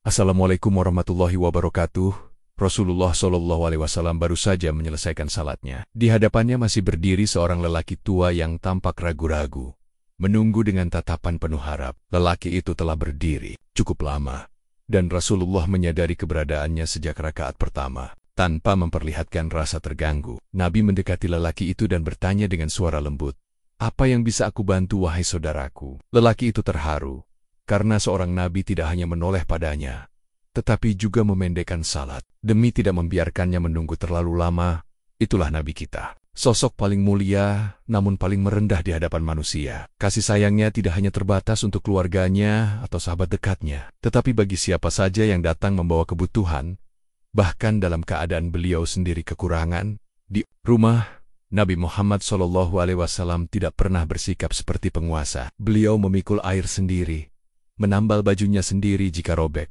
Assalamualaikum warahmatullahi wabarakatuh. Rasulullah SAW baru saja menyelesaikan salatnya. Di hadapannya masih berdiri seorang lelaki tua yang tampak ragu-ragu, menunggu dengan tatapan penuh harap. Lelaki itu telah berdiri cukup lama, dan Rasulullah menyadari keberadaannya sejak rakaat pertama. Tanpa memperlihatkan rasa terganggu, Nabi mendekati lelaki itu dan bertanya dengan suara lembut, "Apa yang bisa aku bantu, wahai saudaraku?" Lelaki itu terharu, karena seorang nabi tidak hanya menoleh padanya, tetapi juga memendekkan salat, demi tidak membiarkannya menunggu terlalu lama. Itulah nabi kita. Sosok paling mulia, namun paling merendah di hadapan manusia. Kasih sayangnya tidak hanya terbatas untuk keluarganya atau sahabat dekatnya, tetapi bagi siapa saja yang datang membawa kebutuhan, bahkan dalam keadaan beliau sendiri kekurangan. Di rumah, Nabi Muhammad SAW tidak pernah bersikap seperti penguasa. Beliau memikul air sendiri, menambal bajunya sendiri jika robek,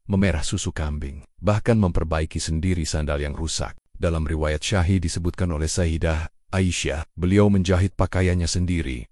memerah susu kambing, bahkan memperbaiki sendiri sandal yang rusak. Dalam riwayat Syahih disebutkan oleh Sayyidah Aisyah, beliau menjahit pakaiannya sendiri,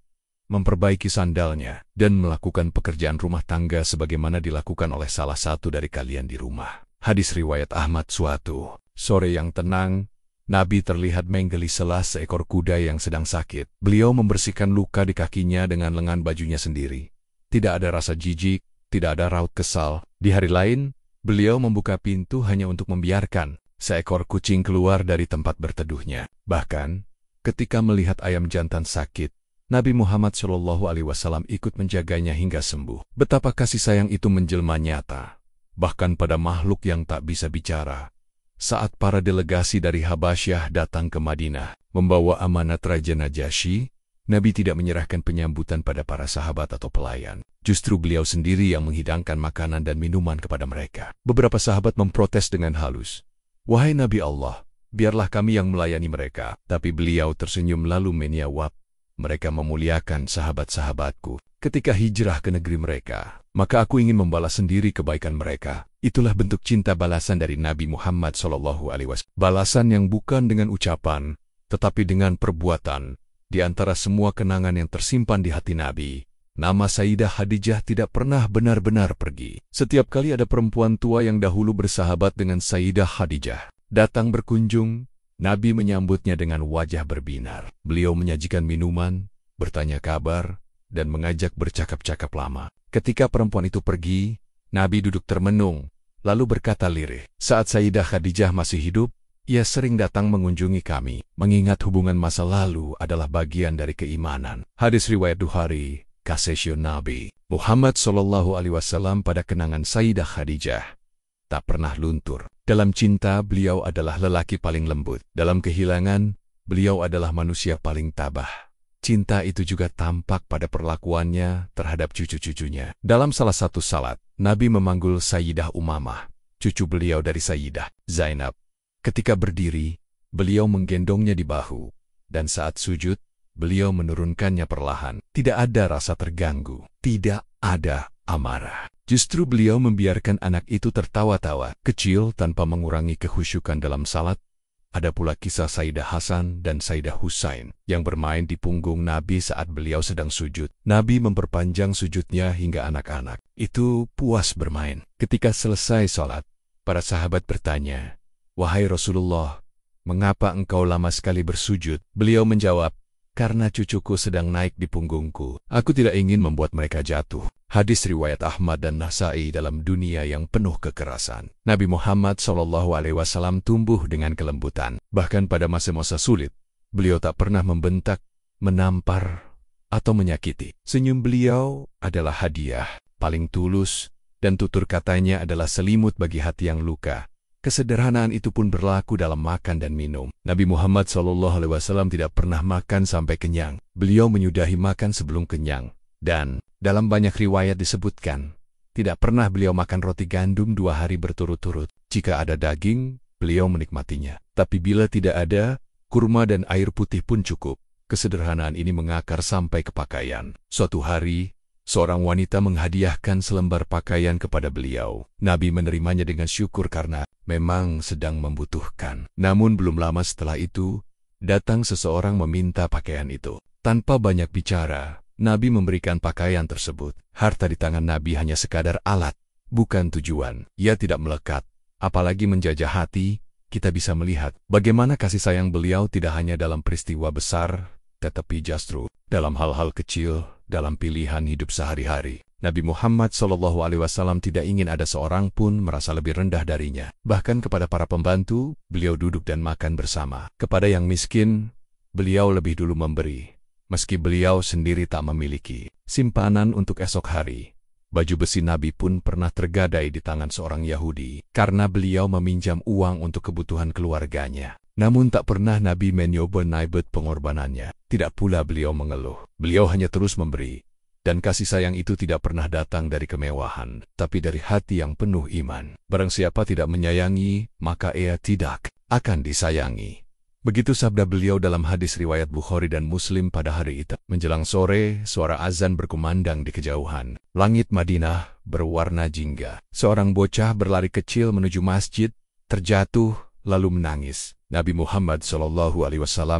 memperbaiki sandalnya, dan melakukan pekerjaan rumah tangga sebagaimana dilakukan oleh salah satu dari kalian di rumah. Hadis riwayat Ahmad. Suatu sore yang tenang, Nabi terlihat menggeliselah seekor kuda yang sedang sakit. Beliau membersihkan luka di kakinya dengan lengan bajunya sendiri. Tidak ada rasa jijik, tidak ada raut kesal. Di hari lain, beliau membuka pintu hanya untuk membiarkan seekor kucing keluar dari tempat berteduhnya. Bahkan, ketika melihat ayam jantan sakit, Nabi Muhammad SAW ikut menjaganya hingga sembuh. Betapa kasih sayang itu menjelma nyata, bahkan pada makhluk yang tak bisa bicara. Saat para delegasi dari Habasyah datang ke Madinah, membawa amanat Raja Najasyi, Nabi tidak menyerahkan penyambutan pada para sahabat atau pelayan. Justru beliau sendiri yang menghidangkan makanan dan minuman kepada mereka. Beberapa sahabat memprotes dengan halus, "Wahai Nabi Allah, biarlah kami yang melayani mereka." Tapi beliau tersenyum lalu menjawab, "Mereka memuliakan sahabat-sahabatku ketika hijrah ke negeri mereka, maka aku ingin membalas sendiri kebaikan mereka." Itulah bentuk cinta balasan dari Nabi Muhammad SAW. Balasan yang bukan dengan ucapan, tetapi dengan perbuatan. Di antara semua kenangan yang tersimpan di hati Nabi, nama Sayyidah Khadijah tidak pernah benar-benar pergi. Setiap kali ada perempuan tua yang dahulu bersahabat dengan Sayyidah Khadijah datang berkunjung, Nabi menyambutnya dengan wajah berbinar. Beliau menyajikan minuman, bertanya kabar, dan mengajak bercakap-cakap lama. Ketika perempuan itu pergi, Nabi duduk termenung, lalu berkata lirih, "Saat Sayyidah Khadijah masih hidup, ia sering datang mengunjungi kami, mengingat hubungan masa lalu adalah bagian dari keimanan." Hadis riwayat Bukhari. Kasih Nabi Muhammad SAW pada kenangan Sayyidah Khadijah tak pernah luntur. Dalam cinta, beliau adalah lelaki paling lembut. Dalam kehilangan, beliau adalah manusia paling tabah. Cinta itu juga tampak pada perlakuannya terhadap cucu-cucunya. Dalam salah satu salat, Nabi memanggil Sayyidah Umamah, cucu beliau dari Sayyidah Zainab. Ketika berdiri, beliau menggendongnya di bahu, dan saat sujud, beliau menurunkannya perlahan. Tidak ada rasa terganggu, tidak ada amarah. Justru beliau membiarkan anak itu tertawa-tawa kecil tanpa mengurangi kekhusyukan dalam salat. Ada pula kisah Sayyidah Hasan dan Sayyidah Husain yang bermain di punggung Nabi saat beliau sedang sujud. Nabi memperpanjang sujudnya hingga anak-anak itu puas bermain. Ketika selesai salat, para sahabat bertanya, "Wahai Rasulullah, mengapa engkau lama sekali bersujud?" Beliau menjawab, "Karena cucuku sedang naik di punggungku. Aku tidak ingin membuat mereka jatuh." Hadis riwayat Ahmad dan Nasai. Dalam dunia yang penuh kekerasan, Nabi Muhammad SAW tumbuh dengan kelembutan. Bahkan pada masa-masa sulit, beliau tak pernah membentak, menampar, atau menyakiti. Senyum beliau adalah hadiah paling tulus, dan tutur katanya adalah selimut bagi hati yang luka. Kesederhanaan itu pun berlaku dalam makan dan minum. Nabi Muhammad SAW tidak pernah makan sampai kenyang. Beliau menyudahi makan sebelum kenyang. Dan dalam banyak riwayat disebutkan, tidak pernah beliau makan roti gandum 2 hari berturut-turut. Jika ada daging, beliau menikmatinya. Tapi bila tidak ada, kurma dan air putih pun cukup. Kesederhanaan ini mengakar sampai ke pakaian. Suatu hari, seorang wanita menghadiahkan selembar pakaian kepada beliau. Nabi menerimanya dengan syukur karena memang sedang membutuhkan. Namun belum lama setelah itu, datang seseorang meminta pakaian itu. Tanpa banyak bicara, Nabi memberikan pakaian tersebut. Harta di tangan Nabi hanya sekadar alat, bukan tujuan. Ia tidak melekat, apalagi menjajah hati. Kita bisa melihat bagaimana kasih sayang beliau tidak hanya dalam peristiwa besar, tetapi justru dalam hal-hal kecil, dalam pilihan hidup sehari-hari. Nabi Muhammad SAW tidak ingin ada seorang pun merasa lebih rendah darinya. Bahkan kepada para pembantu, beliau duduk dan makan bersama. Kepada yang miskin, beliau lebih dulu memberi, meski beliau sendiri tak memiliki simpanan untuk esok hari. Baju besi Nabi pun pernah tergadai di tangan seorang Yahudi, karena beliau meminjam uang untuk kebutuhan keluarganya. Namun tak pernah Nabi menyoba-naibet pengorbanannya. Tidak pula beliau mengeluh. Beliau hanya terus memberi. Dan kasih sayang itu tidak pernah datang dari kemewahan, tapi dari hati yang penuh iman. Barang siapa tidak menyayangi, maka ia tidak akan disayangi. Begitu sabda beliau dalam hadis riwayat Bukhari dan Muslim pada hari itu. Menjelang sore, suara azan berkumandang di kejauhan. Langit Madinah berwarna jingga. Seorang bocah berlari kecil menuju masjid, terjatuh, lalu menangis. Nabi Muhammad SAW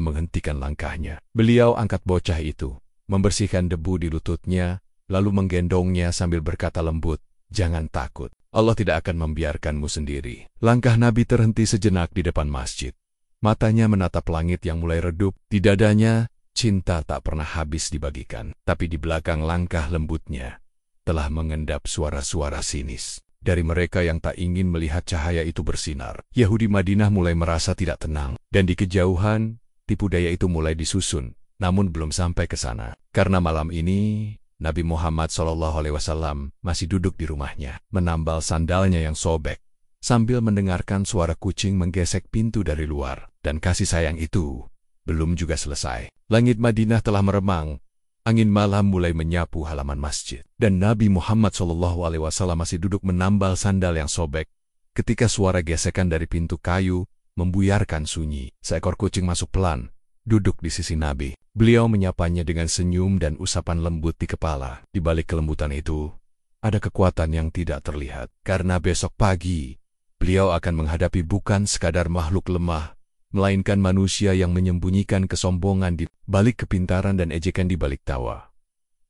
menghentikan langkahnya. Beliau angkat bocah itu, membersihkan debu di lututnya, lalu menggendongnya sambil berkata lembut, "Jangan takut, Allah tidak akan membiarkanmu sendiri." Langkah Nabi terhenti sejenak di depan masjid. Matanya menatap langit yang mulai redup. Di dadanya, cinta tak pernah habis dibagikan. Tapi di belakang langkah lembutnya, telah mengendap suara-suara sinis. Dari mereka yang tak ingin melihat cahaya itu bersinar. Yahudi Madinah mulai merasa tidak tenang. Dan di kejauhan, tipu daya itu mulai disusun. Namun belum sampai ke sana. Karena malam ini, Nabi Muhammad SAW masih duduk di rumahnya, menambal sandalnya yang sobek, sambil mendengarkan suara kucing menggesek pintu dari luar. Dan kasih sayang itu belum juga selesai. Langit Madinah telah meremang, angin malam mulai menyapu halaman masjid. Dan Nabi Muhammad SAW masih duduk menambal sandal yang sobek, ketika suara gesekan dari pintu kayu membuyarkan sunyi. Seekor kucing masuk pelan, duduk di sisi Nabi. Beliau menyapanya dengan senyum dan usapan lembut di kepala. Di balik kelembutan itu, ada kekuatan yang tidak terlihat. Karena besok pagi, beliau akan menghadapi bukan sekadar makhluk lemah, melainkan manusia yang menyembunyikan kesombongan di balik kepintaran dan ejekan di balik tawa.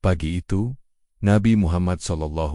Pagi itu, Nabi Muhammad SAW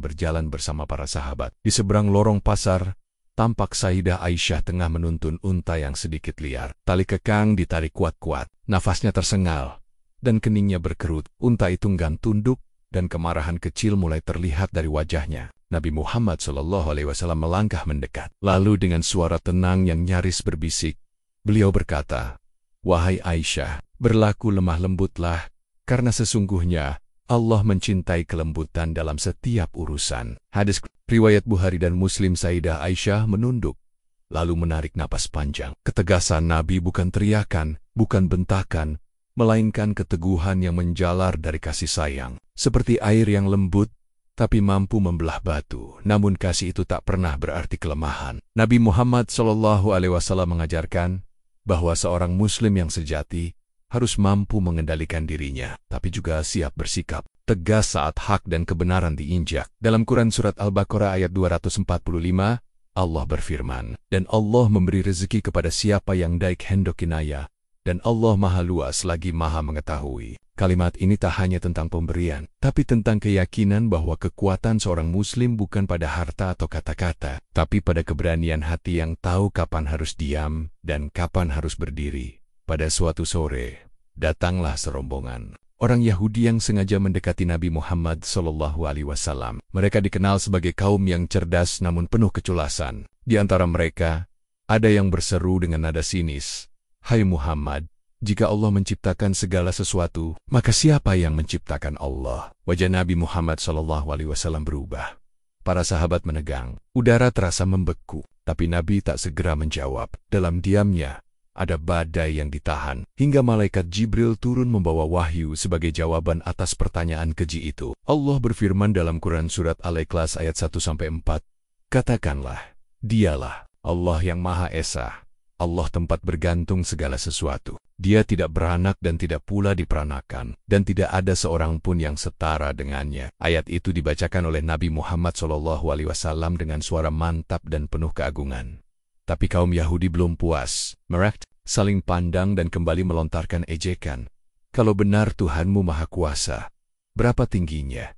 berjalan bersama para sahabat. Di seberang lorong pasar, tampak Sayyidah Aisyah tengah menuntun unta yang sedikit liar. Tali kekang ditarik kuat-kuat, nafasnya tersengal, dan keningnya berkerut. Unta itu enggan tunduk, dan kemarahan kecil mulai terlihat dari wajahnya. Nabi Muhammad SAW melangkah mendekat. Lalu dengan suara tenang yang nyaris berbisik, beliau berkata, "Wahai Aisyah, berlaku lemah lembutlah, karena sesungguhnya Allah mencintai kelembutan dalam setiap urusan." Hadis riwayat Bukhari dan Muslim. Sayyidah Aisyah menunduk, lalu menarik napas panjang. Ketegasan Nabi bukan teriakan, bukan bentakan, melainkan keteguhan yang menjalar dari kasih sayang. Seperti air yang lembut, tapi mampu membelah batu. Namun kasih itu tak pernah berarti kelemahan. Nabi Muhammad SAW mengajarkan bahwa seorang Muslim yang sejati harus mampu mengendalikan dirinya, tapi juga siap bersikap tegas saat hak dan kebenaran diinjak. Dalam Quran Surat Al-Baqarah ayat 245, Allah berfirman, "Dan Allah memberi rezeki kepada siapa yang daik hendokinaya, dan Allah maha luas lagi maha mengetahui." Kalimat ini tak hanya tentang pemberian, tapi tentang keyakinan bahwa kekuatan seorang Muslim bukan pada harta atau kata-kata, tapi pada keberanian hati yang tahu kapan harus diam dan kapan harus berdiri. Pada suatu sore, datanglah serombongan orang Yahudi yang sengaja mendekati Nabi Muhammad SAW. Mereka dikenal sebagai kaum yang cerdas namun penuh keculasan. Di antara mereka, ada yang berseru dengan nada sinis, "Hai Muhammad, jika Allah menciptakan segala sesuatu, maka siapa yang menciptakan Allah?" Wajah Nabi Muhammad SAW berubah. Para sahabat menegang. Udara terasa membeku, tapi Nabi tak segera menjawab. Dalam diamnya, ada badai yang ditahan, hingga malaikat Jibril turun membawa wahyu sebagai jawaban atas pertanyaan keji itu. Allah berfirman dalam Quran Surat Al-Ikhlas ayat 1-4, "Katakanlah, dialah Allah yang Maha Esa, Allah tempat bergantung segala sesuatu. Dia tidak beranak dan tidak pula diperanakan, dan tidak ada seorang pun yang setara dengannya." Ayat itu dibacakan oleh Nabi Muhammad SAW dengan suara mantap dan penuh keagungan. Tapi kaum Yahudi belum puas. Mereka saling pandang dan kembali melontarkan ejekan. "Kalau benar Tuhanmu Maha Kuasa, berapa tingginya?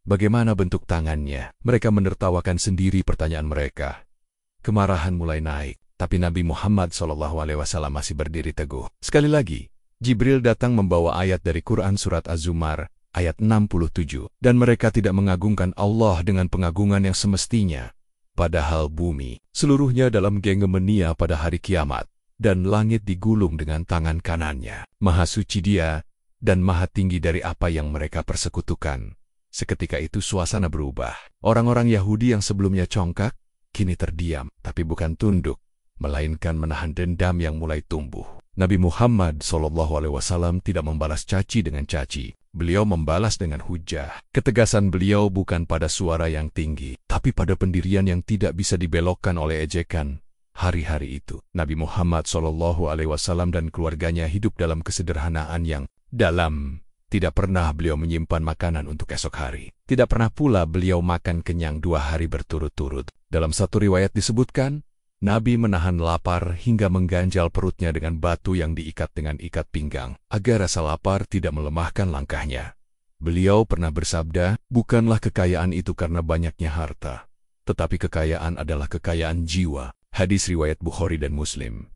Bagaimana bentuk tangannya? Mereka menertawakan sendiri pertanyaan mereka. Kemarahan mulai naik, tapi Nabi Muhammad SAW masih berdiri teguh. Sekali lagi, Jibril datang membawa ayat dari Quran Surat Az-Zumar, ayat 67. Dan mereka tidak mengagungkan Allah dengan pengagungan yang semestinya. Padahal bumi, seluruhnya dalam gengemenia pada hari kiamat, dan langit digulung dengan tangan kanannya. Maha suci Dia, dan maha tinggi dari apa yang mereka persekutukan. Seketika itu suasana berubah. Orang-orang Yahudi yang sebelumnya congkak, kini terdiam, tapi bukan tunduk, melainkan menahan dendam yang mulai tumbuh. Nabi Muhammad SAW tidak membalas caci dengan caci. Beliau membalas dengan hujah. Ketegasan beliau bukan pada suara yang tinggi, tapi pada pendirian yang tidak bisa dibelokkan oleh ejekan. Hari-hari itu, Nabi Muhammad SAW dan keluarganya hidup dalam kesederhanaan yang dalam. Tidak pernah beliau menyimpan makanan untuk esok hari. Tidak pernah pula beliau makan kenyang 2 hari berturut-turut. Dalam satu riwayat disebutkan, Nabi menahan lapar hingga mengganjal perutnya dengan batu yang diikat dengan ikat pinggang, agar rasa lapar tidak melemahkan langkahnya. Beliau pernah bersabda, bukanlah kekayaan itu karena banyaknya harta, tetapi kekayaan adalah kekayaan jiwa. Hadis riwayat Bukhari dan Muslim.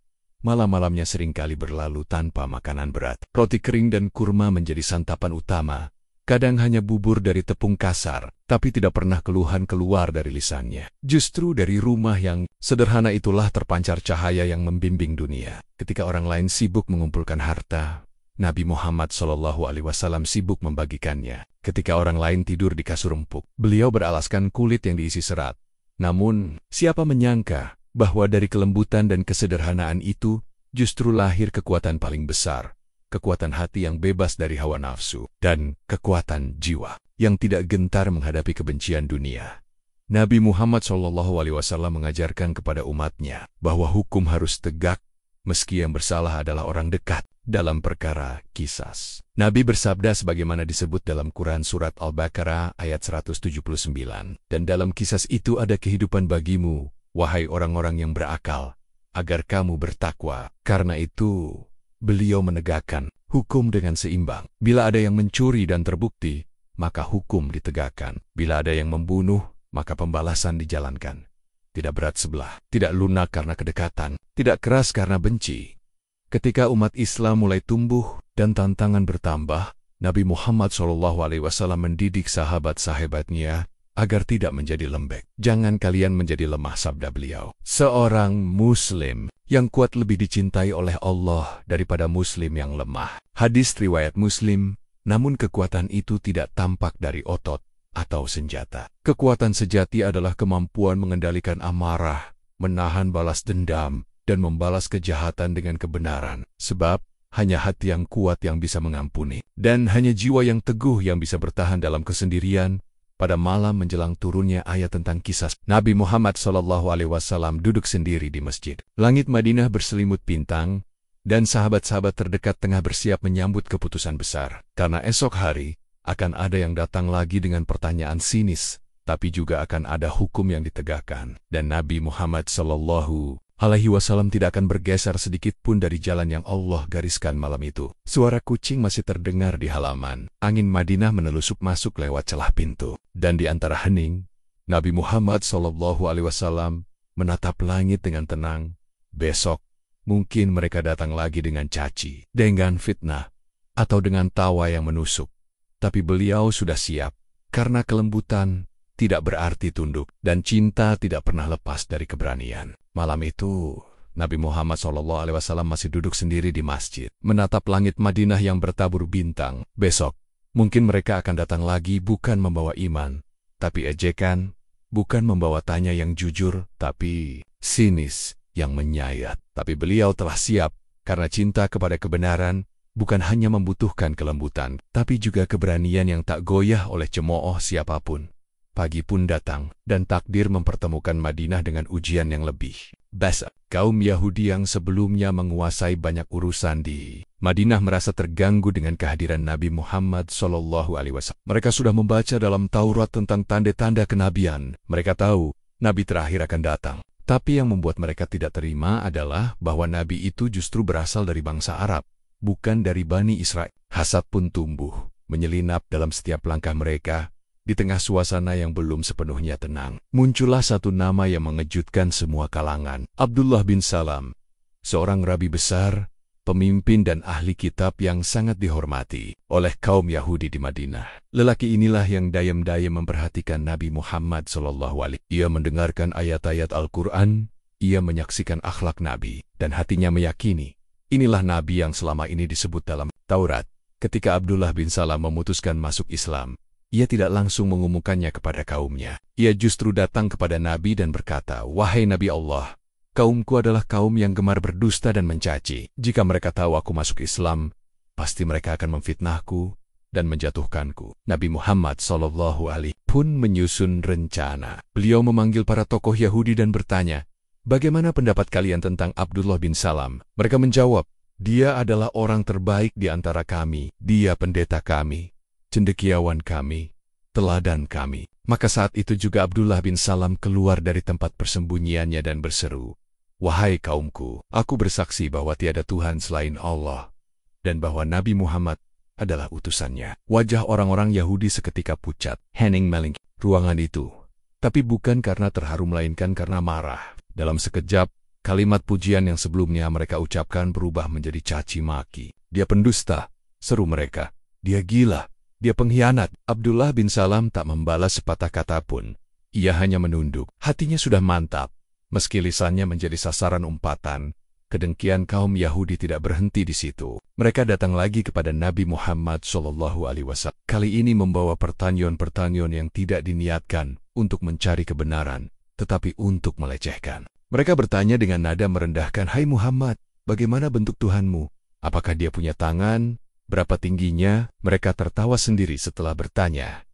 Malam-malamnya seringkali berlalu tanpa makanan berat. Roti kering dan kurma menjadi santapan utama. Kadang hanya bubur dari tepung kasar, tapi tidak pernah keluhan keluar dari lisannya. Justru dari rumah yang sederhana itulah terpancar cahaya yang membimbing dunia. Ketika orang lain sibuk mengumpulkan harta, Nabi Muhammad SAW sibuk membagikannya. Ketika orang lain tidur di kasur empuk, beliau beralaskan kulit yang diisi serat. Namun, siapa menyangka bahwa dari kelembutan dan kesederhanaan itu justru lahir kekuatan paling besar, kekuatan hati yang bebas dari hawa nafsu, dan kekuatan jiwa yang tidak gentar menghadapi kebencian dunia. Nabi Muhammad SAW mengajarkan kepada umatnya bahwa hukum harus tegak, meski yang bersalah adalah orang dekat dalam perkara qisas. Nabi bersabda sebagaimana disebut dalam Quran Surat Al-Baqarah ayat 179, dan dalam qisas itu ada kehidupan bagimu, wahai orang-orang yang berakal, agar kamu bertakwa. Karena itu, beliau menegakkan hukum dengan seimbang. Bila ada yang mencuri dan terbukti, maka hukum ditegakkan. Bila ada yang membunuh, maka pembalasan dijalankan. Tidak berat sebelah, tidak lunak karena kedekatan, tidak keras karena benci. Ketika umat Islam mulai tumbuh dan tantangan bertambah, Nabi Muhammad SAW mendidik sahabat-sahabatnya agar tidak menjadi lembek. Jangan kalian menjadi lemah, sabda beliau. Seorang Muslim yang kuat lebih dicintai oleh Allah daripada Muslim yang lemah. Hadis riwayat Muslim, namun kekuatan itu tidak tampak dari otot atau senjata. Kekuatan sejati adalah kemampuan mengendalikan amarah, menahan balas dendam, dan membalas kejahatan dengan kebenaran. Sebab, hanya hati yang kuat yang bisa mengampuni. Dan hanya jiwa yang teguh yang bisa bertahan dalam kesendirian. Pada malam menjelang turunnya ayat tentang kisah, Nabi Muhammad SAW duduk sendiri di masjid. Langit Madinah berselimut bintang, dan sahabat-sahabat terdekat tengah bersiap menyambut keputusan besar. Karena esok hari, akan ada yang datang lagi dengan pertanyaan sinis, tapi juga akan ada hukum yang ditegakkan. Dan Nabi Muhammad SAW tidak akan bergeser sedikit pun dari jalan yang Allah gariskan malam itu. Suara kucing masih terdengar di halaman. Angin Madinah menelusup masuk lewat celah pintu. Dan di antara hening, Nabi Muhammad SAW menatap langit dengan tenang. Besok, mungkin mereka datang lagi dengan caci, dengan fitnah, atau dengan tawa yang menusuk. Tapi beliau sudah siap, karena kelembutan tidak berarti tunduk, dan cinta tidak pernah lepas dari keberanian. Malam itu, Nabi Muhammad SAW masih duduk sendiri di masjid, menatap langit Madinah yang bertabur bintang. Besok, mungkin mereka akan datang lagi bukan membawa iman, tapi ejekan, bukan membawa tanya yang jujur, tapi sinis yang menyayat. Tapi beliau telah siap, karena cinta kepada kebenaran bukan hanya membutuhkan kelembutan, tapi juga keberanian yang tak goyah oleh cemooh siapapun. Pagi pun datang, dan takdir mempertemukan Madinah dengan ujian yang lebih besar. Kaum Yahudi yang sebelumnya menguasai banyak urusan di Madinah merasa terganggu dengan kehadiran Nabi Muhammad SAW. Mereka sudah membaca dalam Taurat tentang tanda-tanda kenabian. Mereka tahu Nabi terakhir akan datang. Tapi yang membuat mereka tidak terima adalah bahwa Nabi itu justru berasal dari bangsa Arab, bukan dari Bani Israel. Hasad pun tumbuh, menyelinap dalam setiap langkah mereka. Di tengah suasana yang belum sepenuhnya tenang, muncullah satu nama yang mengejutkan semua kalangan. Abdullah bin Salam, seorang rabi besar, pemimpin dan ahli kitab yang sangat dihormati oleh kaum Yahudi di Madinah. Lelaki inilah yang diam-diam memperhatikan Nabi Muhammad SAW. Ia mendengarkan ayat-ayat Al-Quran, ia menyaksikan akhlak Nabi, dan hatinya meyakini, inilah Nabi yang selama ini disebut dalam Taurat. Ketika Abdullah bin Salam memutuskan masuk Islam, ia tidak langsung mengumumkannya kepada kaumnya. Ia justru datang kepada Nabi dan berkata, "Wahai Nabi Allah, kaumku adalah kaum yang gemar berdusta dan mencaci. Jika mereka tahu aku masuk Islam, pasti mereka akan memfitnahku dan menjatuhkanku." Nabi Muhammad SAW pun menyusun rencana. Beliau memanggil para tokoh Yahudi dan bertanya, "Bagaimana pendapat kalian tentang Abdullah bin Salam?" Mereka menjawab, "Dia adalah orang terbaik di antara kami. Dia pendeta kami, cendekiawan kami, teladan kami." Maka saat itu juga Abdullah bin Salam keluar dari tempat persembunyiannya dan berseru, "Wahai kaumku, aku bersaksi bahwa tiada Tuhan selain Allah, dan bahwa Nabi Muhammad adalah utusannya." Wajah orang-orang Yahudi seketika pucat, hening meling ruangan itu. Tapi bukan karena terharu melainkan karena marah. Dalam sekejap, kalimat pujian yang sebelumnya mereka ucapkan berubah menjadi caci maki. "Dia pendusta," seru mereka. "Dia gila. Dia pengkhianat." Abdullah bin Salam tak membalas sepatah kata pun. Ia hanya menunduk. Hatinya sudah mantap. Meski lisannya menjadi sasaran umpatan, kedengkian kaum Yahudi tidak berhenti di situ. Mereka datang lagi kepada Nabi Muhammad SAW. Kali ini membawa pertanyaan-pertanyaan yang tidak diniatkan untuk mencari kebenaran, tetapi untuk melecehkan. Mereka bertanya dengan nada merendahkan, "Hai Muhammad, bagaimana bentuk Tuhanmu? Apakah dia punya tangan? Berapa tingginya?" Mereka tertawa sendiri setelah bertanya.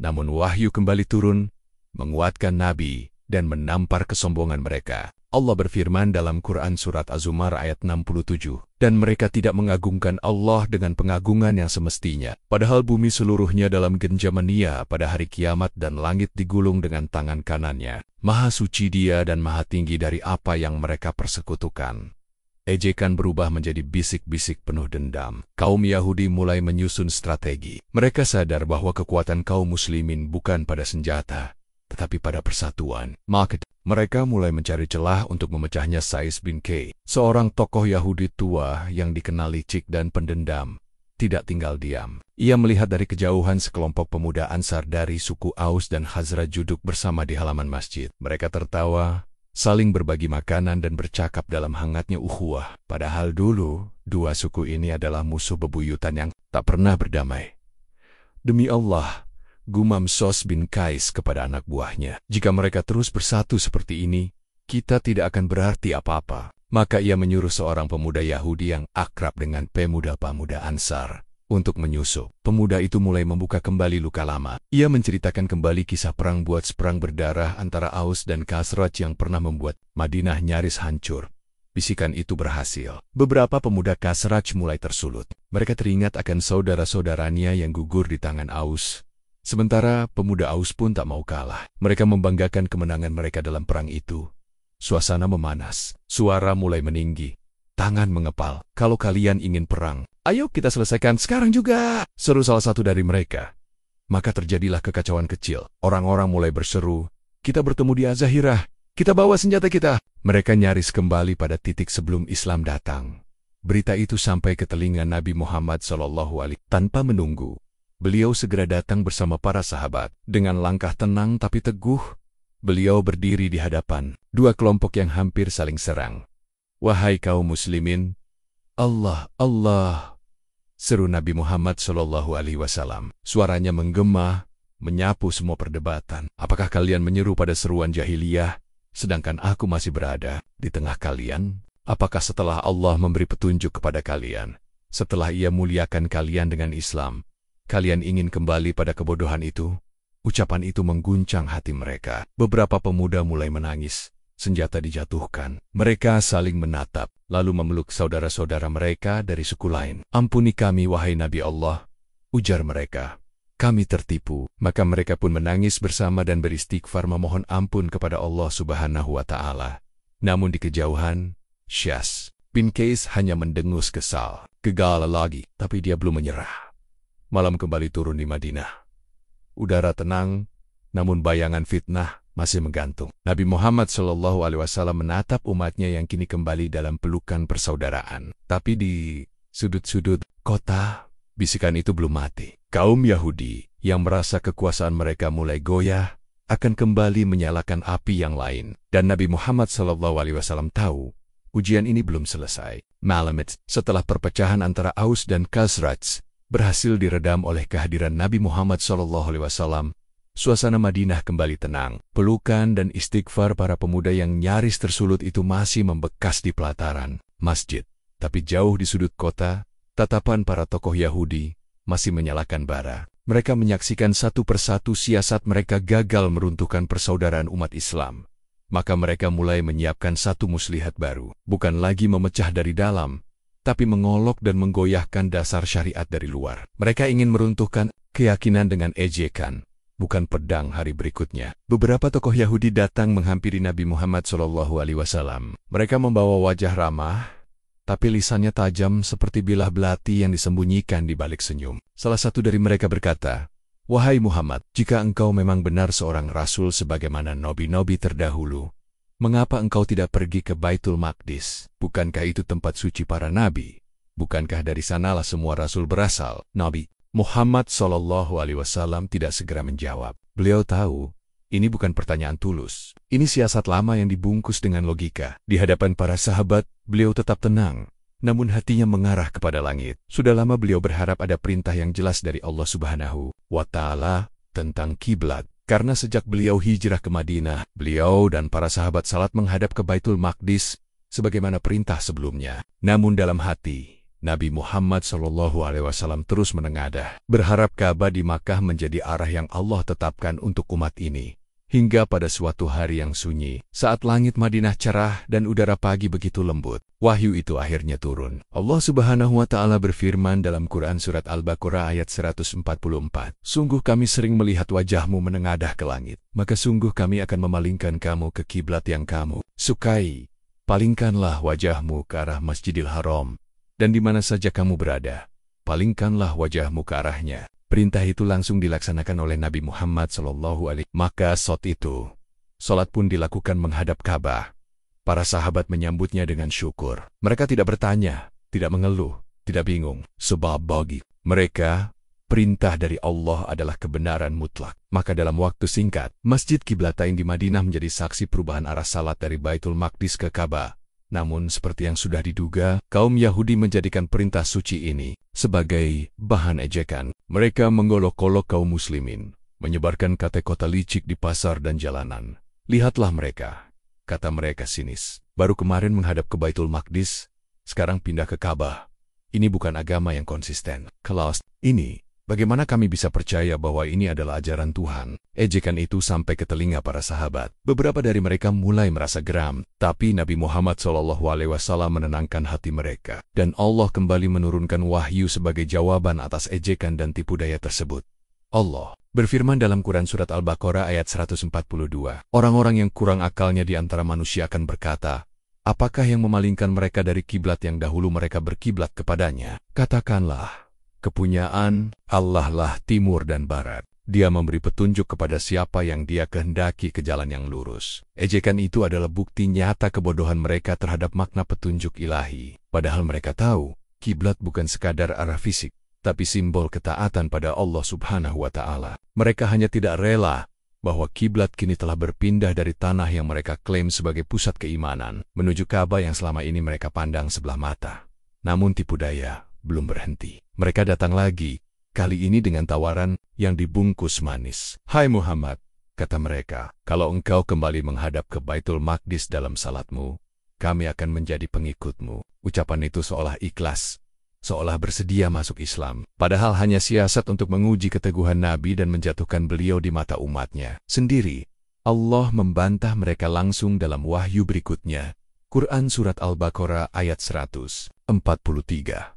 Namun wahyu kembali turun, menguatkan Nabi dan menampar kesombongan mereka. Allah berfirman dalam Quran Surat Az-Zumar ayat 67, "Dan mereka tidak mengagungkan Allah dengan pengagungan yang semestinya, padahal bumi seluruhnya dalam genggaman Dia pada hari kiamat dan langit digulung dengan tangan kanannya. Maha suci Dia dan maha tinggi dari apa yang mereka persekutukan." Ejekan berubah menjadi bisik-bisik penuh dendam. Kaum Yahudi mulai menyusun strategi. Mereka sadar bahwa kekuatan kaum muslimin bukan pada senjata, tetapi pada persatuan. Maka mereka mulai mencari celah untuk memecahnya. Sa'id bin Qais, seorang tokoh Yahudi tua yang dikenal licik dan pendendam, tidak tinggal diam. Ia melihat dari kejauhan sekelompok pemuda Ansar dari suku Aus dan Khazraj duduk bersama di halaman masjid. Mereka tertawa, saling berbagi makanan dan bercakap dalam hangatnya ukhuwah. Padahal dulu, dua suku ini adalah musuh bebuyutan yang tak pernah berdamai. "Demi Allah," gumam Sa'id bin Qais kepada anak buahnya, "jika mereka terus bersatu seperti ini, kita tidak akan berarti apa-apa." Maka ia menyuruh seorang pemuda Yahudi yang akrab dengan pemuda-pemuda Ansar untuk menyusup. Pemuda itu mulai membuka kembali luka lama. Ia menceritakan kembali kisah perang buat seperang berdarah antara Aus dan Khazraj yang pernah membuat Madinah nyaris hancur. Bisikan itu berhasil. Beberapa pemuda Khazraj mulai tersulut. Mereka teringat akan saudara-saudaranya yang gugur di tangan Aus. Sementara pemuda Aus pun tak mau kalah. Mereka membanggakan kemenangan mereka dalam perang itu. Suasana memanas. Suara mulai meninggi. Tangan mengepal. "Kalau kalian ingin perang, ayo kita selesaikan sekarang juga," seru salah satu dari mereka. Maka terjadilah kekacauan kecil. Orang-orang mulai berseru, "Kita bertemu di Az-Zahirah. Kita bawa senjata kita." Mereka nyaris kembali pada titik sebelum Islam datang. Berita itu sampai ke telinga Nabi Muhammad SAW. Tanpa menunggu, beliau segera datang bersama para sahabat. Dengan langkah tenang tapi teguh, beliau berdiri di hadapan dua kelompok yang hampir saling serang. "Wahai kaum muslimin, Allah, Allah," seru Nabi Muhammad SAW. Suaranya menggema, menyapu semua perdebatan. "Apakah kalian menyeru pada seruan jahiliyah, sedangkan aku masih berada di tengah kalian? Apakah setelah Allah memberi petunjuk kepada kalian, setelah Ia muliakan kalian dengan Islam, kalian ingin kembali pada kebodohan itu?" Ucapan itu mengguncang hati mereka. Beberapa pemuda mulai menangis. Senjata dijatuhkan. Mereka saling menatap, lalu memeluk saudara-saudara mereka dari suku lain. "Ampuni kami, wahai Nabi Allah," ujar mereka. "Kami tertipu." Maka mereka pun menangis bersama dan beristighfar memohon ampun kepada Allah Subhanahu wa Ta'ala. Namun di kejauhan, Sa'id bin Qais hanya mendengus kesal. Gagal lagi, tapi dia belum menyerah. Malam kembali turun di Madinah. udara tenang, namun bayangan fitnah masih menggantung. Nabi Muhammad SAW menatap umatnya yang kini kembali dalam pelukan persaudaraan. Tapi di sudut-sudut kota, bisikan itu belum mati. Kaum Yahudi yang merasa kekuasaan mereka mulai goyah akan kembali menyalakan api yang lain. Dan Nabi Muhammad SAW tahu, ujian ini belum selesai. Malam itu, setelah perpecahan antara Aus dan Khazraj berhasil diredam oleh kehadiran Nabi Muhammad SAW, suasana Madinah kembali tenang. Pelukan dan istighfar para pemuda yang nyaris tersulut itu masih membekas di pelataran masjid. Tapi jauh di sudut kota, tatapan para tokoh Yahudi masih menyalakan bara. Mereka menyaksikan satu persatu siasat mereka gagal meruntuhkan persaudaraan umat Islam. Maka mereka mulai menyiapkan satu muslihat baru. Bukan lagi memecah dari dalam, tapi mengolok dan menggoyahkan dasar syariat dari luar. Mereka ingin meruntuhkan keyakinan dengan ejekan, bukan pedang hari berikutnya. Beberapa tokoh Yahudi datang menghampiri Nabi Muhammad SAW. Mereka membawa wajah ramah, tapi lisannya tajam seperti bilah belati yang disembunyikan di balik senyum. Salah satu dari mereka berkata, "Wahai Muhammad, jika engkau memang benar seorang rasul sebagaimana nabi-nabi terdahulu, mengapa engkau tidak pergi ke Baitul Maqdis? Bukankah itu tempat suci para nabi? Bukankah dari sanalah semua rasul berasal?" Nabi Muhammad SAW tidak segera menjawab. Beliau tahu, ini bukan pertanyaan tulus. Ini siasat lama yang dibungkus dengan logika. Di hadapan para sahabat, beliau tetap tenang, namun hatinya mengarah kepada langit. Sudah lama beliau berharap ada perintah yang jelas dari Allah Subhanahu wa Ta'ala tentang kiblat. Karena sejak beliau hijrah ke Madinah, beliau dan para sahabat salat menghadap ke Baitul Maqdis sebagaimana perintah sebelumnya. Namun dalam hati, Nabi Muhammad SAW terus menengadah, berharap Ka'bah di Makkah menjadi arah yang Allah tetapkan untuk umat ini. Hingga pada suatu hari yang sunyi, saat langit Madinah cerah dan udara pagi begitu lembut, wahyu itu akhirnya turun. Allah Subhanahu wa Ta'ala berfirman dalam Quran Surat Al-Baqarah ayat 144, "Sungguh kami sering melihat wajahmu menengadah ke langit, maka sungguh kami akan memalingkan kamu ke kiblat yang kamu sukai. Palingkanlah wajahmu ke arah Masjidil Haram, dan di mana saja kamu berada, palingkanlah wajahmu ke arahnya." Perintah itu langsung dilaksanakan oleh Nabi Muhammad SAW. Maka saat itu, salat pun dilakukan menghadap Ka'bah. Para sahabat menyambutnya dengan syukur. Mereka tidak bertanya, tidak mengeluh, tidak bingung. Sebab bagi mereka, perintah dari Allah adalah kebenaran mutlak. Maka dalam waktu singkat, Masjid Qiblatain di Madinah menjadi saksi perubahan arah salat dari Baitul Maqdis ke Ka'bah. Namun seperti yang sudah diduga, kaum Yahudi menjadikan perintah suci ini sebagai bahan ejekan. Mereka menggolok-golok kaum muslimin, menyebarkan kata-kata licik di pasar dan jalanan. "Lihatlah mereka," kata mereka sinis. "Baru kemarin menghadap ke Baitul Maqdis, sekarang pindah ke Ka'bah. Ini bukan agama yang konsisten. Kalau ini, bagaimana kami bisa percaya bahwa ini adalah ajaran Tuhan?" Ejekan itu sampai ke telinga para sahabat. Beberapa dari mereka mulai merasa geram, tapi Nabi Muhammad SAW menenangkan hati mereka. Dan Allah kembali menurunkan wahyu sebagai jawaban atas ejekan dan tipu daya tersebut. Allah berfirman dalam Quran Surat Al-Baqarah ayat 142, "Orang-orang yang kurang akalnya di antara manusia akan berkata, apakah yang memalingkan mereka dari kiblat yang dahulu mereka berkiblat kepadanya? Katakanlah, kepunyaan Allah lah timur dan barat. Dia memberi petunjuk kepada siapa yang Dia kehendaki ke jalan yang lurus." Ejekan itu adalah bukti nyata kebodohan mereka terhadap makna petunjuk ilahi. Padahal mereka tahu, kiblat bukan sekadar arah fisik, tapi simbol ketaatan pada Allah Subhanahu wa Ta'ala. Mereka hanya tidak rela bahwa kiblat kini telah berpindah dari tanah yang mereka klaim sebagai pusat keimanan menuju Ka'bah yang selama ini mereka pandang sebelah mata. Namun tipu daya belum berhenti. Mereka datang lagi, kali ini dengan tawaran yang dibungkus manis. "Hai Muhammad," kata mereka, "kalau engkau kembali menghadap ke Baitul Maqdis dalam salatmu, kami akan menjadi pengikutmu." Ucapan itu seolah ikhlas, seolah bersedia masuk Islam. Padahal hanya siasat untuk menguji keteguhan Nabi dan menjatuhkan beliau di mata umatnya sendiri. Allah membantah mereka langsung dalam wahyu berikutnya. Quran Surat Al-Baqarah ayat 143.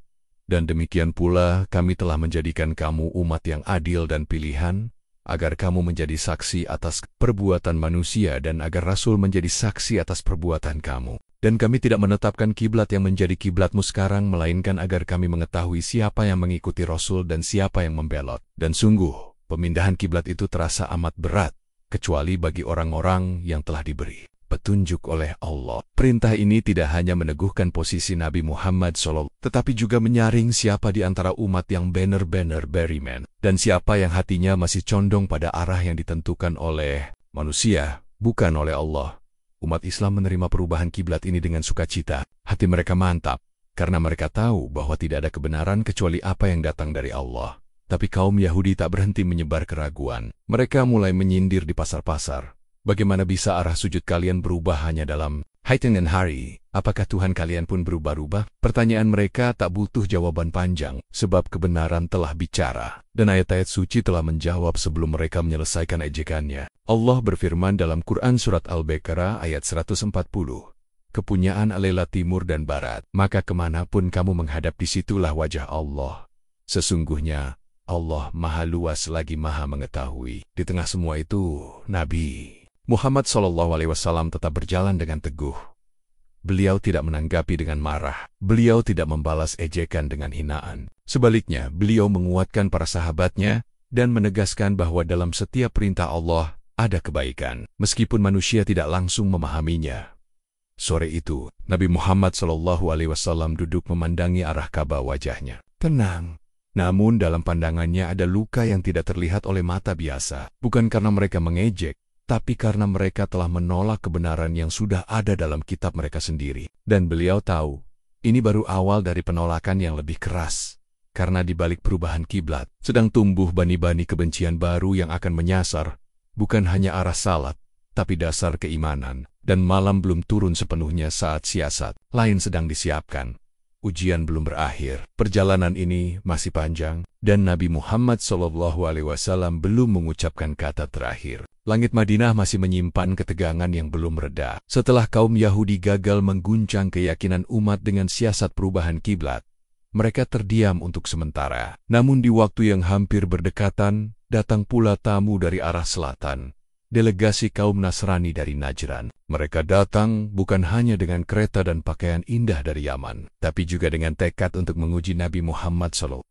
"Dan demikian pula kami telah menjadikan kamu umat yang adil dan pilihan, agar kamu menjadi saksi atas perbuatan manusia dan agar Rasul menjadi saksi atas perbuatan kamu. Dan kami tidak menetapkan kiblat yang menjadi kiblatmu sekarang, melainkan agar kami mengetahui siapa yang mengikuti Rasul dan siapa yang membelot. Dan sungguh, Pemindahan kiblat itu terasa amat berat, kecuali bagi orang-orang yang telah diberi petunjuk oleh Allah. Perintah ini tidak hanya meneguhkan posisi Nabi Muhammad SAW, tetapi juga menyaring siapa di antara umat yang benar-benar beriman, dan siapa yang hatinya masih condong pada arah yang ditentukan oleh manusia, bukan oleh Allah. Umat Islam menerima perubahan kiblat ini dengan sukacita. Hati mereka mantap, karena mereka tahu bahwa tidak ada kebenaran kecuali apa yang datang dari Allah. Tapi kaum Yahudi tak berhenti menyebar keraguan. Mereka mulai menyindir di pasar-pasar. Bagaimana bisa arah sujud kalian berubah hanya dalam hitungan hari? Apakah Tuhan kalian pun berubah-ubah? Pertanyaan mereka tak butuh jawaban panjang, sebab kebenaran telah bicara. Dan ayat-ayat suci telah menjawab sebelum mereka menyelesaikan ejekannya. Allah berfirman dalam Quran Surat Al-Baqarah ayat 140. Kepunyaan adalah timur dan barat, maka kemanapun kamu menghadap disitulah wajah Allah. Sesungguhnya, Allah maha luas lagi maha mengetahui. Di tengah semua itu, Nabi Muhammad SAW tetap berjalan dengan teguh. Beliau tidak menanggapi dengan marah. Beliau tidak membalas ejekan dengan hinaan. Sebaliknya, beliau menguatkan para sahabatnya dan menegaskan bahwa dalam setiap perintah Allah ada kebaikan, meskipun manusia tidak langsung memahaminya. Sore itu, Nabi Muhammad SAW duduk memandangi arah Ka'bah, wajahnya tenang. Namun dalam pandangannya ada luka yang tidak terlihat oleh mata biasa. Bukan karena mereka mengejek, tapi karena mereka telah menolak kebenaran yang sudah ada dalam kitab mereka sendiri. Dan beliau tahu, ini baru awal dari penolakan yang lebih keras. Karena di balik perubahan kiblat, sedang tumbuh bani-bani kebencian baru yang akan menyasar, bukan hanya arah salat, tapi dasar keimanan. Dan malam belum turun sepenuhnya saat siasat lain sedang disiapkan. Ujian belum berakhir, perjalanan ini masih panjang, dan Nabi Muhammad SAW belum mengucapkan kata terakhir. Langit Madinah masih menyimpan ketegangan yang belum reda. Setelah kaum Yahudi gagal mengguncang keyakinan umat dengan siasat perubahan kiblat, mereka terdiam untuk sementara. Namun di waktu yang hampir berdekatan, datang pula tamu dari arah selatan. Delegasi kaum Nasrani dari Najran. Mereka datang bukan hanya dengan kereta dan pakaian indah dari Yaman, tapi juga dengan tekad untuk menguji Nabi Muhammad SAW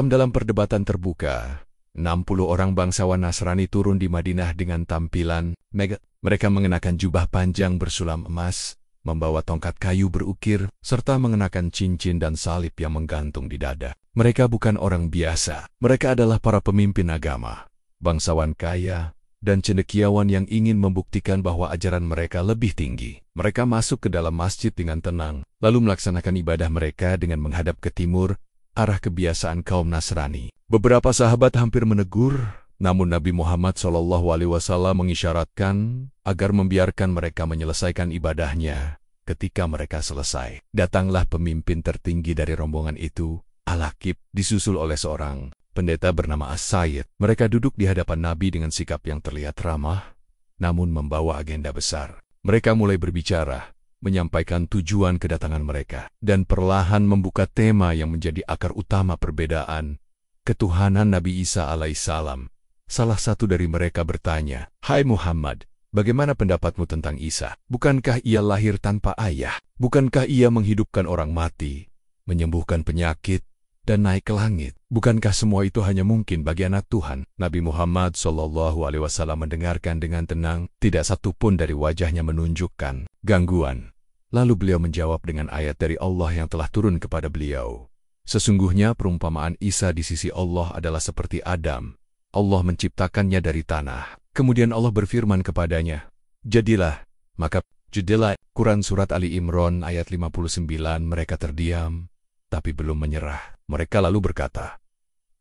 dalam perdebatan terbuka. 60 orang bangsawan Nasrani turun di Madinah dengan tampilan megah. Mereka mengenakan jubah panjang bersulam emas, membawa tongkat kayu berukir, serta mengenakan cincin dan salib yang menggantung di dada. Mereka bukan orang biasa. Mereka adalah para pemimpin agama, bangsawan kaya, dan cendekiawan yang ingin membuktikan bahwa ajaran mereka lebih tinggi. Mereka masuk ke dalam masjid dengan tenang, lalu melaksanakan ibadah mereka dengan menghadap ke timur, arah kebiasaan kaum Nasrani. Beberapa sahabat hampir menegur, namun Nabi Muhammad SAW mengisyaratkan agar membiarkan mereka menyelesaikan ibadahnya. Ketika mereka selesai, datanglah pemimpin tertinggi dari rombongan itu, Al-Aqib, disusul oleh seorang pendeta bernama As-Sayyid. Mereka duduk di hadapan Nabi dengan sikap yang terlihat ramah, namun membawa agenda besar. Mereka mulai berbicara, menyampaikan tujuan kedatangan mereka, dan perlahan membuka tema yang menjadi akar utama perbedaan, ketuhanan Nabi Isa alaihissalam. Salah satu dari mereka bertanya, "Hai Muhammad, bagaimana pendapatmu tentang Isa? Bukankah ia lahir tanpa ayah? Bukankah ia menghidupkan orang mati, menyembuhkan penyakit, dan naik ke langit? Bukankah semua itu hanya mungkin bagi anak Tuhan?" Nabi Muhammad SAW mendengarkan dengan tenang, tidak satu pun dari wajahnya menunjukkan gangguan. Lalu beliau menjawab dengan ayat dari Allah yang telah turun kepada beliau. Sesungguhnya perumpamaan Isa di sisi Allah adalah seperti Adam. Allah menciptakannya dari tanah. Kemudian Allah berfirman kepadanya, "Jadilah." Maka jadilah. Quran Surat Ali Imran ayat 59. Mereka terdiam, tapi belum menyerah. Mereka lalu berkata,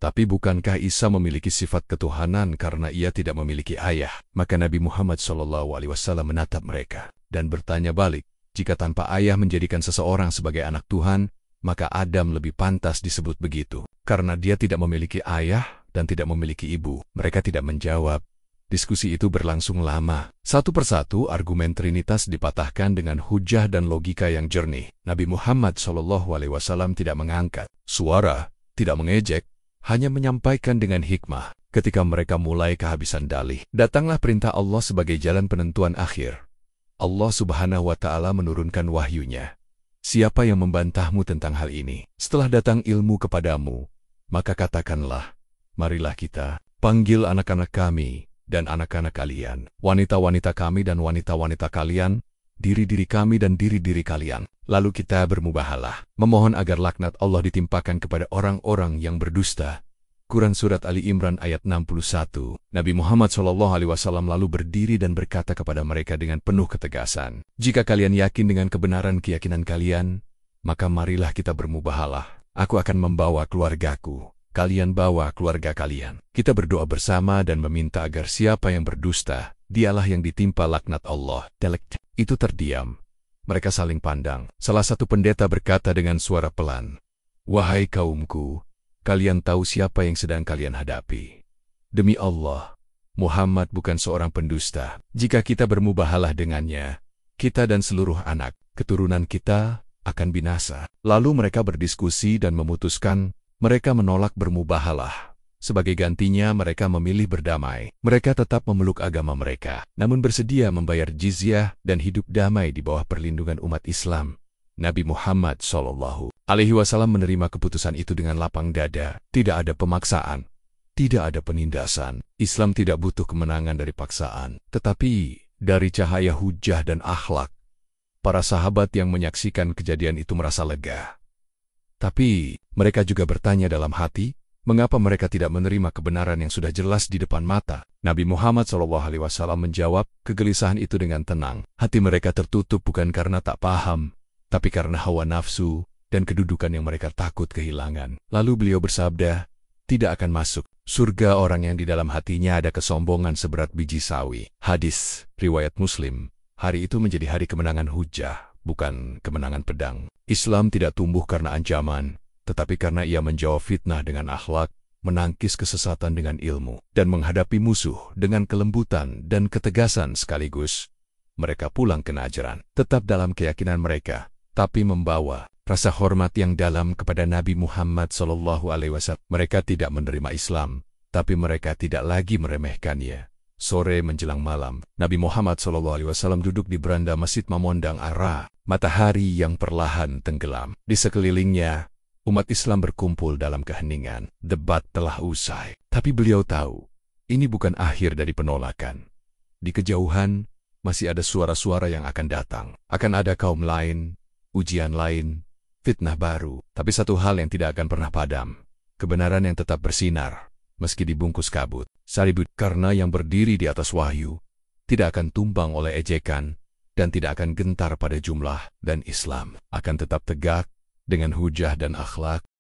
"Tapi bukankah Isa memiliki sifat ketuhanan karena ia tidak memiliki ayah?" Maka Nabi Muhammad SAW menatap mereka dan bertanya balik, "Jika tanpa ayah menjadikan seseorang sebagai anak Tuhan, maka Adam lebih pantas disebut begitu, karena dia tidak memiliki ayah dan tidak memiliki ibu." Mereka tidak menjawab. Diskusi itu berlangsung lama. Satu persatu argumen Trinitas dipatahkan dengan hujah dan logika yang jernih. Nabi Muhammad SAW tidak mengangkat suara, tidak mengejek, hanya menyampaikan dengan hikmah. Ketika mereka mulai kehabisan dalih, datanglah perintah Allah sebagai jalan penentuan akhir. Allah Subhanahu wa Ta'ala menurunkan wahyunya. "Siapa yang membantahmu tentang hal ini? Setelah datang ilmu kepadamu, maka katakanlah, marilah kita panggil anak-anak kami dan anak-anak kalian, wanita-wanita kami dan wanita-wanita kalian, diri-diri kami dan diri-diri kalian. Lalu kita bermubahalah, memohon agar laknat Allah ditimpakan kepada orang-orang yang berdusta. Quran Surat Ali Imran ayat 61. Nabi Muhammad SAW lalu berdiri dan berkata kepada mereka dengan penuh ketegasan, "Jika kalian yakin dengan kebenaran keyakinan kalian, maka marilah kita bermubahalah. Aku akan membawa keluargaku, kalian bawa keluarga kalian. Kita berdoa bersama dan meminta agar siapa yang berdusta, dialah yang ditimpa laknat Allah." Itu terdiam. Mereka saling pandang. Salah satu pendeta berkata dengan suara pelan, "Wahai kaumku, kalian tahu siapa yang sedang kalian hadapi. Demi Allah, Muhammad bukan seorang pendusta. Jika kita bermubahalah dengannya, kita dan seluruh anak keturunan kita akan binasa." Lalu mereka berdiskusi dan memutuskan mereka menolak bermubahalah. Sebagai gantinya mereka memilih berdamai. Mereka tetap memeluk agama mereka, namun bersedia membayar jizyah dan hidup damai di bawah perlindungan umat Islam. Nabi Muhammad SAW menerima keputusan itu dengan lapang dada. Tidak ada pemaksaan, tidak ada penindasan. Islam tidak butuh kemenangan dari paksaan, tetapi dari cahaya hujah dan akhlak. Para sahabat yang menyaksikan kejadian itu merasa lega. Tapi mereka juga bertanya dalam hati, mengapa mereka tidak menerima kebenaran yang sudah jelas di depan mata? Nabi Muhammad SAW menjawab kegelisahan itu dengan tenang. Hati mereka tertutup bukan karena tak paham, tapi karena hawa nafsu dan kedudukan yang mereka takut kehilangan. Lalu beliau bersabda, "Tidak akan masuk surga orang yang di dalam hatinya ada kesombongan seberat biji sawi." Hadis riwayat Muslim. Hari itu menjadi hari kemenangan hujah, bukan kemenangan pedang. Islam tidak tumbuh karena ancaman, tetapi karena ia menjawab fitnah dengan akhlak, menangkis kesesatan dengan ilmu, dan menghadapi musuh dengan kelembutan dan ketegasan sekaligus. Mereka pulang ke Najran, tetap dalam keyakinan mereka, tapi membawa rasa hormat yang dalam kepada Nabi Muhammad SAW. Mereka tidak menerima Islam, tapi mereka tidak lagi meremehkannya. Sore menjelang malam, Nabi Muhammad SAW duduk di beranda Masjid memandang arah matahari yang perlahan tenggelam. Di sekelilingnya, umat Islam berkumpul dalam keheningan. Debat telah usai. Tapi beliau tahu, ini bukan akhir dari penolakan. Di kejauhan, masih ada suara-suara yang akan datang. Akan ada kaum lain, ujian lain, fitnah baru. Tapi satu hal yang tidak akan pernah padam. Kebenaran yang tetap bersinar, meski dibungkus kabut. Saribut, karena yang berdiri di atas wahyu, tidak akan tumbang oleh ejekan, dan tidak akan gentar pada jumlah, dan Islam akan tetap tegak dengan hujah dan akhlak